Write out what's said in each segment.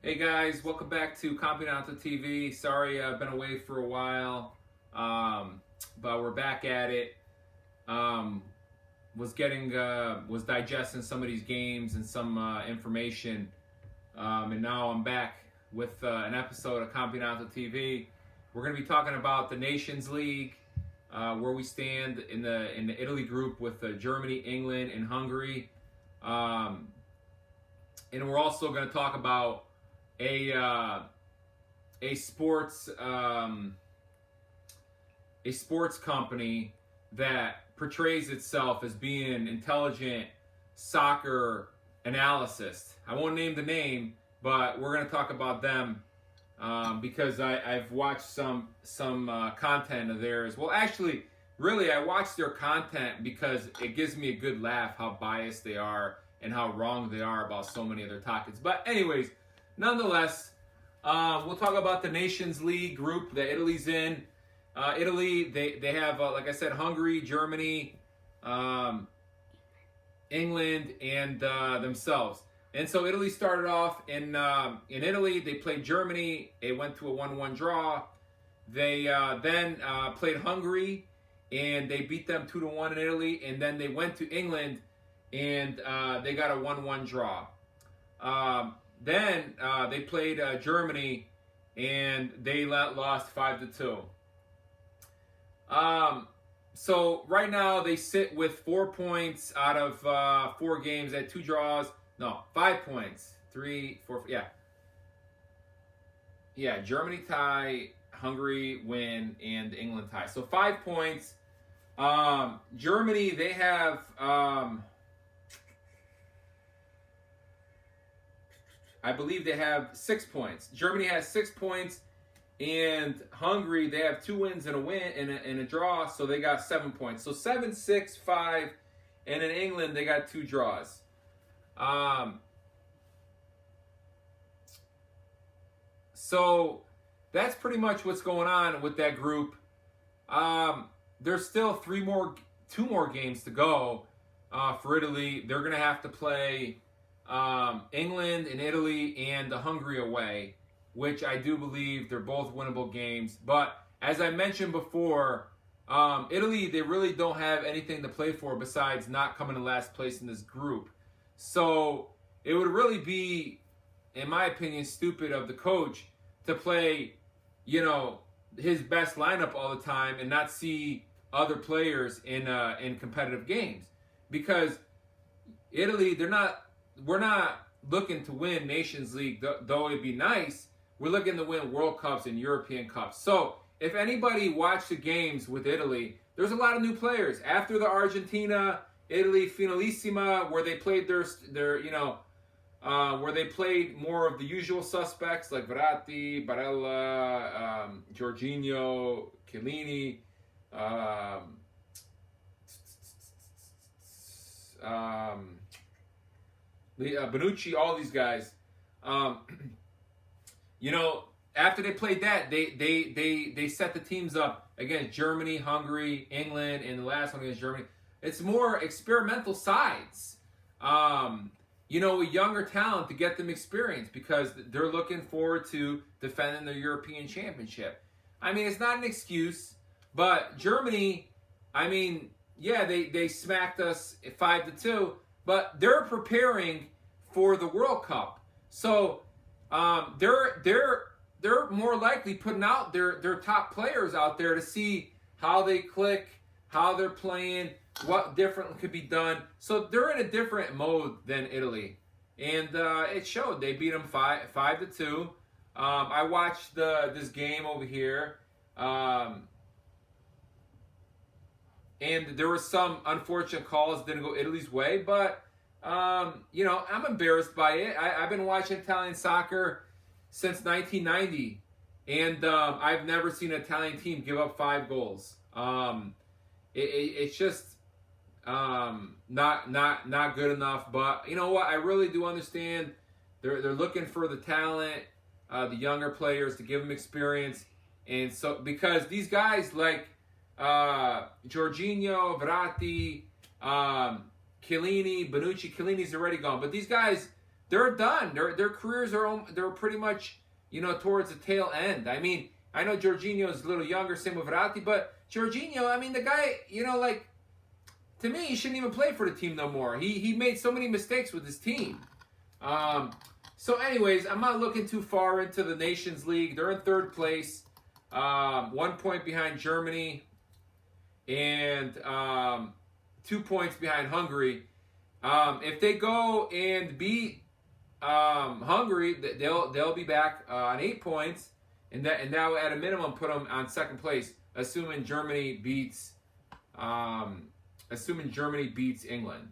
Hey guys, welcome back to Campionato TV. Sorry I've been away for a while, but we're back at it. Was digesting some of these games and some information, and now I'm back with an episode of Campionato TV. We're going to be talking about the Nations League, where we stand in the Italy group with Germany, England, and Hungary, and we're also going to talk about a sports company that portrays itself as being an intelligent soccer analyst. I won't name the name, but we're going to talk about them because I've watched some content of theirs. Well, actually, really, I watch their content because it gives me a good laugh how biased they are and how wrong they are about so many of their topics. But anyways, nonetheless, we'll talk about the Nations League group that Italy's in. Italy, they have, like I said, Hungary, Germany, England, and themselves. And so Italy started off in Italy. They played Germany. It went to a 1-1 draw. They then played Hungary, and they beat them 2-1 in Italy. And then they went to England, and they got a 1-1 draw. Then they played Germany, and they lost 5-2. So right now they sit with 4 points out of 4 games. They had 2 draws. No, 5 points. 3, 4, yeah. Germany tie, Hungary win, and England tie. So 5 points. Germany, they have I believe they have 6 points. Germany has 6 points, and Hungary, they have 2 wins and a win and a draw, so they got 7 points. So 7, 6, 5, and in England they got 2 draws. So that's pretty much what's going on with that group. There's still 2 more games to go for Italy. They're gonna have to play England and Italy and Hungary away, which I do believe they're both winnable games. But as I mentioned before, Italy, they really don't have anything to play for besides not coming in last place in this group. So it would really be, in my opinion, stupid of the coach to play, his best lineup all the time and not see other players in competitive games. Because Italy, we're not looking to win Nations League, though it'd be nice. We're looking to win World Cups and European Cups. So if anybody watched the games with Italy, there's a lot of new players. After the Argentina-Italy Finalissima, where they played where they played more of the usual suspects like Verratti, Barella, Jorginho, Chiellini, Bonucci, all these guys. After they played that, they set the teams up against Germany, Hungary, England, and the last one against Germany. It's more experimental sides. With younger talent to get them experience because they're looking forward to defending their European championship. I mean, it's not an excuse, but Germany, they smacked us 5-2, but they're preparing for the World Cup. So they're more likely putting out their top players out there to see how they click, how they're playing, what different could be done. So they're in a different mode than Italy, and it showed. They beat them 5-2. I watched this game over here, and there were some unfortunate calls that didn't go Italy's way, but I'm embarrassed by it. I've been watching Italian soccer since 1990, and I've never seen an Italian team give up 5 goals. It's just not good enough. But you know what? I really do understand. They're looking for the talent, the younger players to give them experience, and so because these guys like Jorginho, Verratti, Chiellini, Bonucci. Chiellini's already gone, but these guys they're done. Their careers they're pretty much, towards the tail end. I mean, I know Jorginho's a little younger, same with Verratti, but Jorginho, I mean, the guy, like, to me, he shouldn't even play for the team no more. He made so many mistakes with his team. So anyways, I'm not looking too far into the Nations League. They're in third place, 1 point behind Germany, and 2 points behind Hungary. If they go and beat Hungary, they'll be back on 8 points, and that will at a minimum put them on second place, assuming Germany beats England,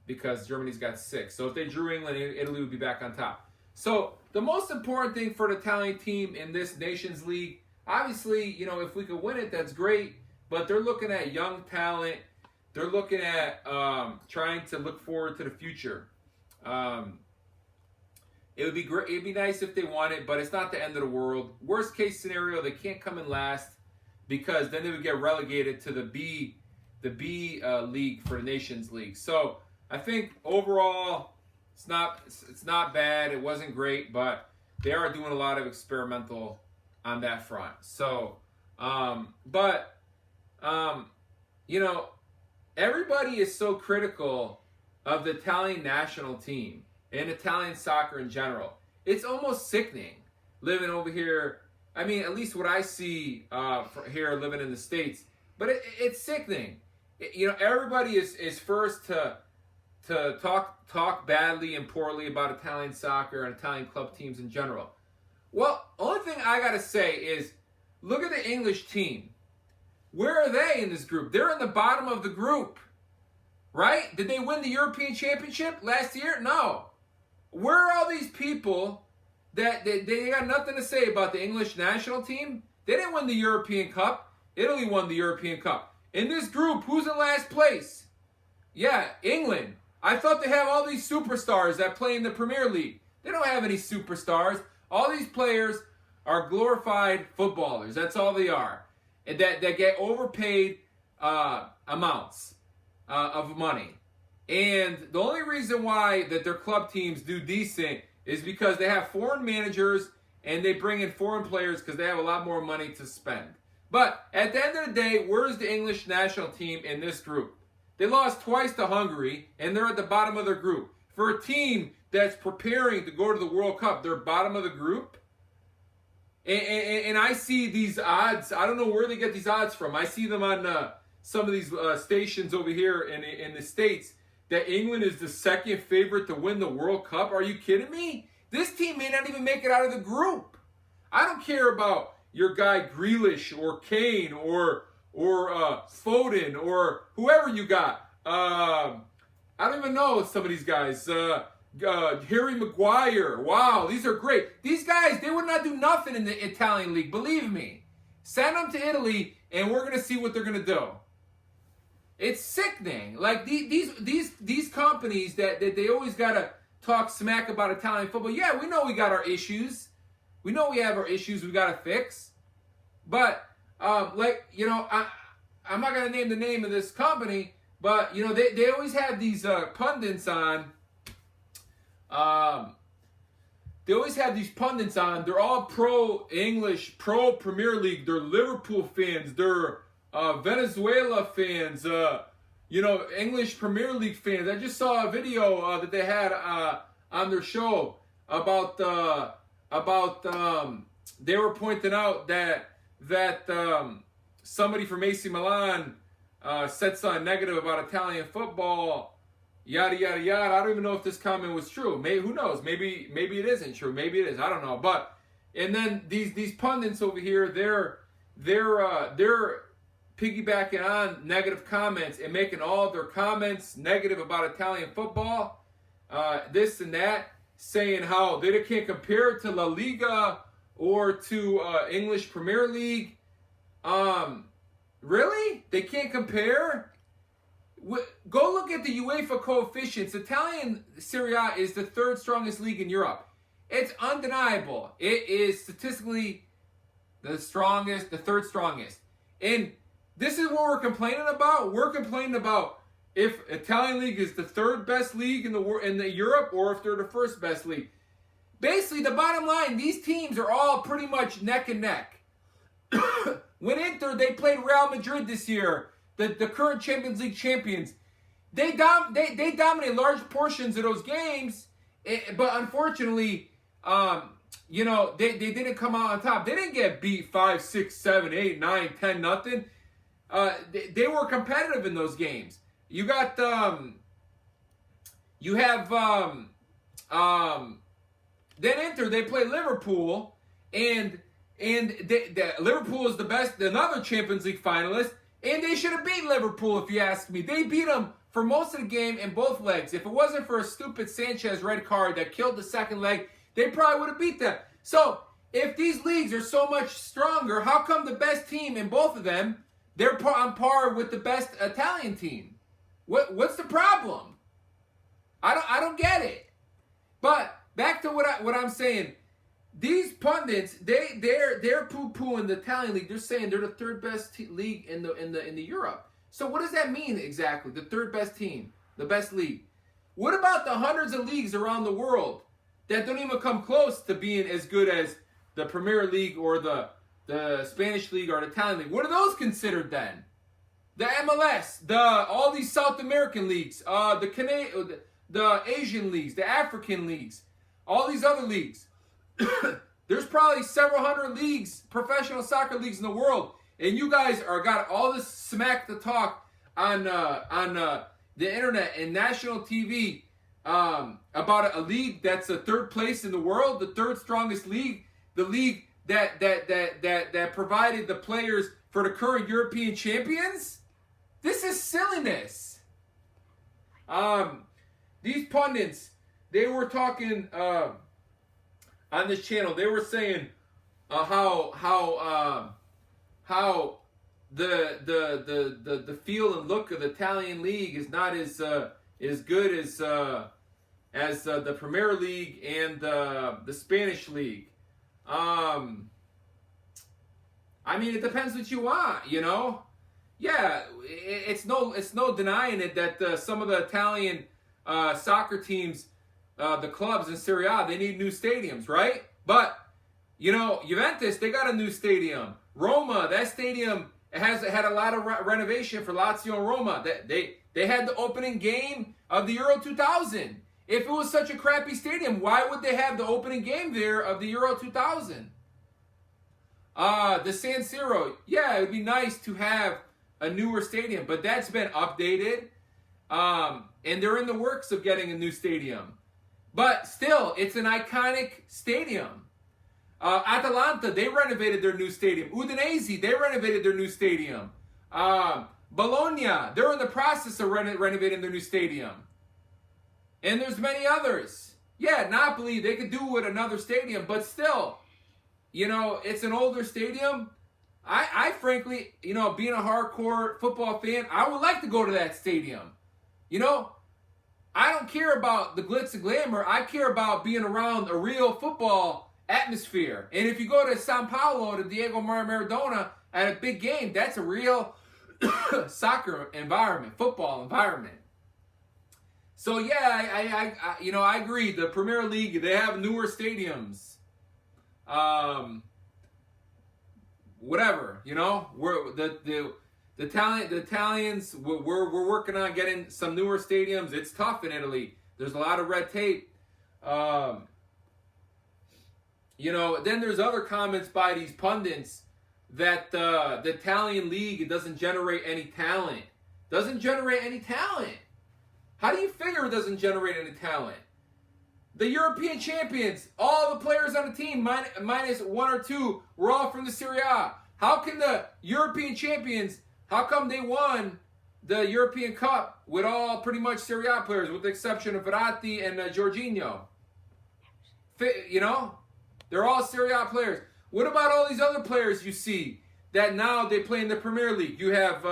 because Germany's got 6. So if they drew England, Italy would be back on top. So the most important thing for the Italian team in this Nations League, obviously, if we could win it, that's great. But they're looking at young talent. They're looking at trying to look forward to the future. It would be great. It'd be nice if they won it, but it's not the end of the world. Worst case scenario, they can't come in last, because then they would get relegated to the B league for the Nations League. So I think overall, it's not bad. It wasn't great, but they are doing a lot of experimental on that front. So, everybody is so critical of the Italian national team and Italian soccer in general. It's almost sickening living over here. I mean, at least what I see here living in the States. But it's sickening. Everybody is first to talk badly and poorly about Italian soccer and Italian club teams in general. Well, only thing I got to say is, look at the English team. Where are they in this group? They're in the bottom of the group, right? Did they win the European Championship last year? No. Where are all these people that they got nothing to say about the English national team? They didn't win the European Cup. Italy won the European Cup. In this group, who's in last place? Yeah, England. I thought they have all these superstars that play in the Premier League. They don't have any superstars. All these players are glorified footballers. That's all they are. And that get overpaid amounts of money. And the only reason why that their club teams do decent is because they have foreign managers and they bring in foreign players because they have a lot more money to spend. But at the end of the day, where's the English national team in this group? They lost twice to Hungary, and they're at the bottom of their group. For a team that's preparing to go to the World Cup, they're bottom of the group. And I see these odds. I don't know where they get these odds from. I see them on some of these stations over here in the States, that England is the second favorite to win the World Cup. Are you kidding me? This team may not even make it out of the group. I don't care about your guy Grealish or Kane or Foden or whoever you got. I don't even know some of these guys. Harry Maguire. Wow, these are great. These guys, they would not do nothing in the Italian league. Believe me. Send them to Italy, and we're gonna see what they're gonna do. It's sickening. Like these companies that they always gotta talk smack about Italian football. Yeah, we know we got our issues. We know we have our issues we gotta fix. But I'm not gonna name the name of this company, but they always have these pundits on. They always have these pundits on. They're all pro-English, pro-Premier League. They're Liverpool fans. They're Venezuela fans. English Premier League fans. I just saw a video that they had on their show about they were pointing out that somebody from AC Milan said something negative about Italian football. Yada yada yada. I don't even know if this comment was true. Maybe, who knows? Maybe it isn't true. Maybe it is. I don't know. But and then these pundits over here, they're piggybacking on negative comments and making all their comments negative about Italian football, this and that, saying how they can't compare it to La Liga or to English Premier League. Really? They can't compare? Go look at the UEFA coefficients. Italian Serie A is the third strongest league in Europe. It's undeniable. It is statistically the third strongest. And this is what we're complaining about. We're complaining about if Italian league is the third best league in the Europe, or if they're the first best league. Basically, the bottom line, these teams are all pretty much neck and neck. When Inter, they played Real Madrid this year, the current Champions League champions. They dominate large portions of those games, but unfortunately, they didn't come out on top. They didn't get beat 5, 6, 7, 8, 9, 10, nothing. They were competitive in those games. You got then Inter, they play Liverpool, and Liverpool is the best, another Champions League finalist, and they should have beat Liverpool if you ask me. They beat them for most of the game in both legs. If it wasn't for a stupid Sanchez red card that killed the second leg, they probably would have beat them. So if these leagues are so much stronger, how come the best team in both of them, they're on par with the best Italian team? What's the problem? I don't get it. But back to what I'm saying. These pundits, they're poo-pooing the Italian league. They're saying they're the third best league in the Europe. So what does that mean exactly? The third best team, the best league. What about the hundreds of leagues around the world that don't even come close to being as good as the Premier League or the Spanish league or the Italian league? What are those considered then? The MLS, all these South American leagues, the Asian leagues, the African leagues, all these other leagues. There's probably several hundred leagues, professional soccer leagues in the world, and you guys got all this smack to talk on the internet and national TV about a league that's a third place in the world, the third strongest league, the league that provided the players for the current European champions. This is silliness. These pundits, they were talking on this channel. They were saying how the feel and look of the Italian league is not as good as the Premier League and the Spanish league. I mean, it depends what you want, Yeah, it's no denying it that some of the Italian soccer teams, the clubs in Serie A, they need new stadiums, right? But Juventus, they got a new stadium. Roma, that stadium had a lot of renovation for Lazio and Roma. They had the opening game of the Euro 2000. If it was such a crappy stadium, why would they have the opening game there of the Euro 2000? The San Siro, yeah, it would be nice to have a newer stadium, but that's been updated, and they're in the works of getting a new stadium. But still, it's an iconic stadium. Atalanta, they renovated their new stadium. Udinese, they renovated their new stadium. Bologna, they're in the process of renovating their new stadium. And there's many others. Yeah, Napoli, they could do with another stadium, but still, it's an older stadium. I frankly, being a hardcore football fan, I would like to go to that stadium. I don't care about the glitz and glamour. I care about being around a real football atmosphere. And if you go to Sao Paulo, to Diego Maradona at a big game, that's a real soccer environment, football environment. So yeah, I agree. The Premier League, they have newer stadiums. Whatever, we're the Italians, we're working on getting some newer stadiums. It's tough in Italy. There's a lot of red tape. Then there's other comments by these pundits that the Italian league doesn't generate any talent. Doesn't generate any talent. How do you figure it doesn't generate any talent? The European champions, all the players on the team, minus one or two, were all from the Serie A. How can the European champions, how come they won the European Cup with all pretty much Serie A players, with the exception of Verratti and Jorginho? They're all Serie A players. What about all these other players you see that now they play in the Premier League? You have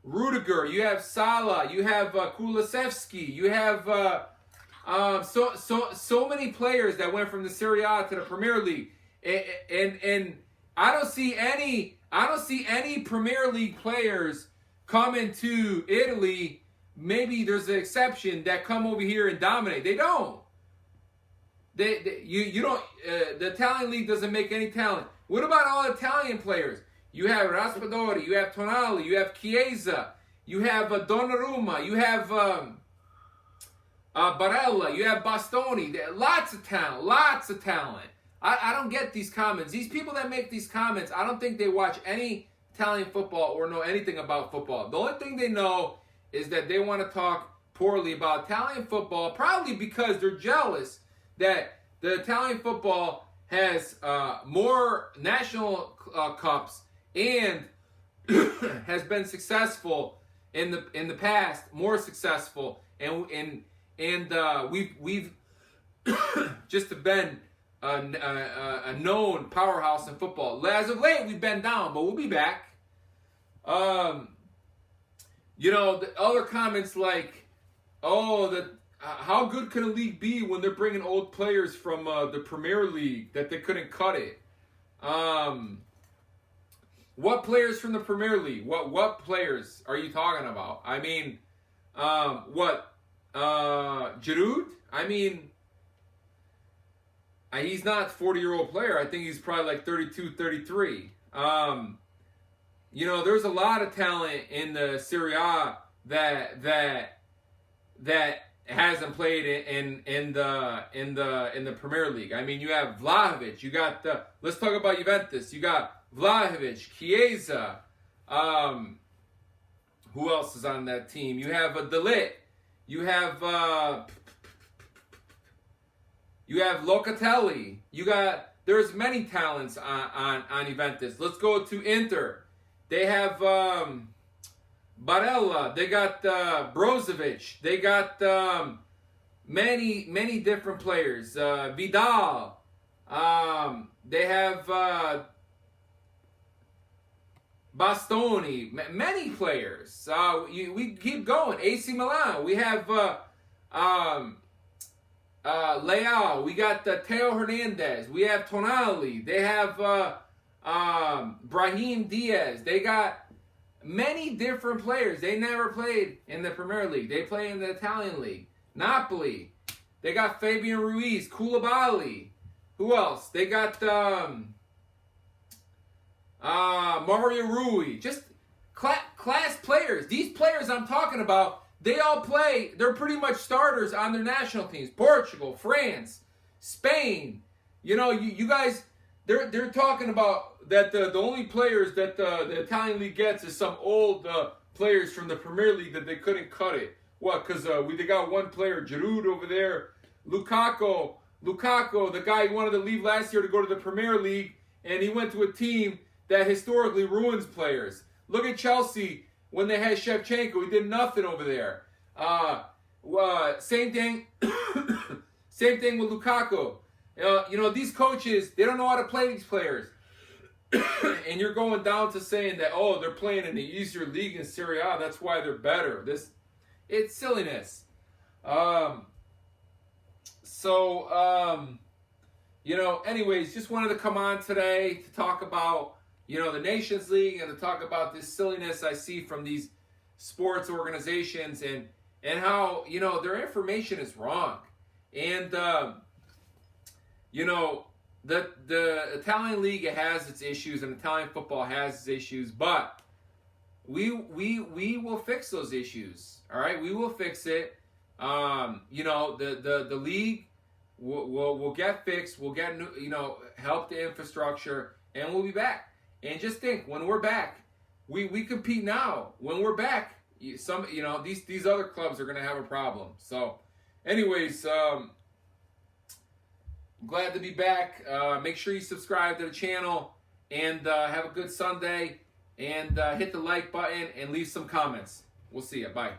Rudiger, you have Salah, you have Kulusevski, you have so many players that went from the Serie A to the Premier League, and I don't see any Premier League players coming to Italy maybe there's an exception that come over here and dominate. They don't. You don't. The Italian league doesn't make any talent. What about all Italian players? You have Raspadori, you have Tonali, you have Chiesa, you have Donnarumma, you have Barella, you have Bastoni. Lots of talent, lots of talent. I don't get these comments. These people that make these comments, I don't think they watch any Italian football or know anything about football. The only thing they know is that they want to talk poorly about Italian football, probably because they're jealous that the Italian football has more national cups and has been successful in the past, more successful, and we've just been a known powerhouse in football. As of late, we've been down, but we'll be back. The other comments like, "Oh, how good can a league be when they're bringing old players from the Premier League that they couldn't cut it?" What players from the Premier League? What players are you talking about? I mean, Giroud? I mean, he's not a 40-year-old player. I think he's probably like 32, 33. There's a lot of talent in the Serie A that hasn't played in the Premier League. I mean, you have Vlahovic. You got let's talk about Juventus. You got Vlahovic, Chiesa. Who else is on that team? You have De Ligt. You have Locatelli. There's many talents on Juventus. Let's go to Inter. They have Barella. They got Brozovic. They got many different players. Vidal. They have Bastoni. Many players. We keep going. AC Milan. We have Leao. We got Theo Hernandez. We have Tonali. They have Brahim Diaz. They got many different players. They never played in the Premier League. They play in the Italian league. Napoli. They got Fabian Ruiz, Koulibaly. Who else? They got Mario Rui. Just class players. These players I'm talking about, they all play. They're pretty much starters on their national teams. Portugal, France, Spain. You guys, they're talking about that the only players that the Italian league gets is some old players from the Premier League that they couldn't cut it. What? Because they got one player, Giroud over there. Lukaku, the guy who wanted to leave last year to go to the Premier League, and he went to a team that historically ruins players. Look at Chelsea when they had Shevchenko. He did nothing over there. Same thing. Same thing with Lukaku. These coaches, they don't know how to play these players. And you're going down to saying that, they're playing in the easier league in Serie A. That's why they're better. It's silliness. Anyways, just wanted to come on today to talk about, the Nations League and to talk about this silliness I see from these sports organizations and how, their information is wrong. And, the Italian league has its issues and Italian football has its issues, but we will fix those issues. All right, we will fix it. The league will get fixed. We'll get help the infrastructure, and we'll be back. And just think, when we're back, we compete now. When we're back, these other clubs are going to have a problem. So, anyways. Glad to be back. Make sure you subscribe to the channel and have a good Sunday. And hit the like button and leave some comments. We'll see you. Bye.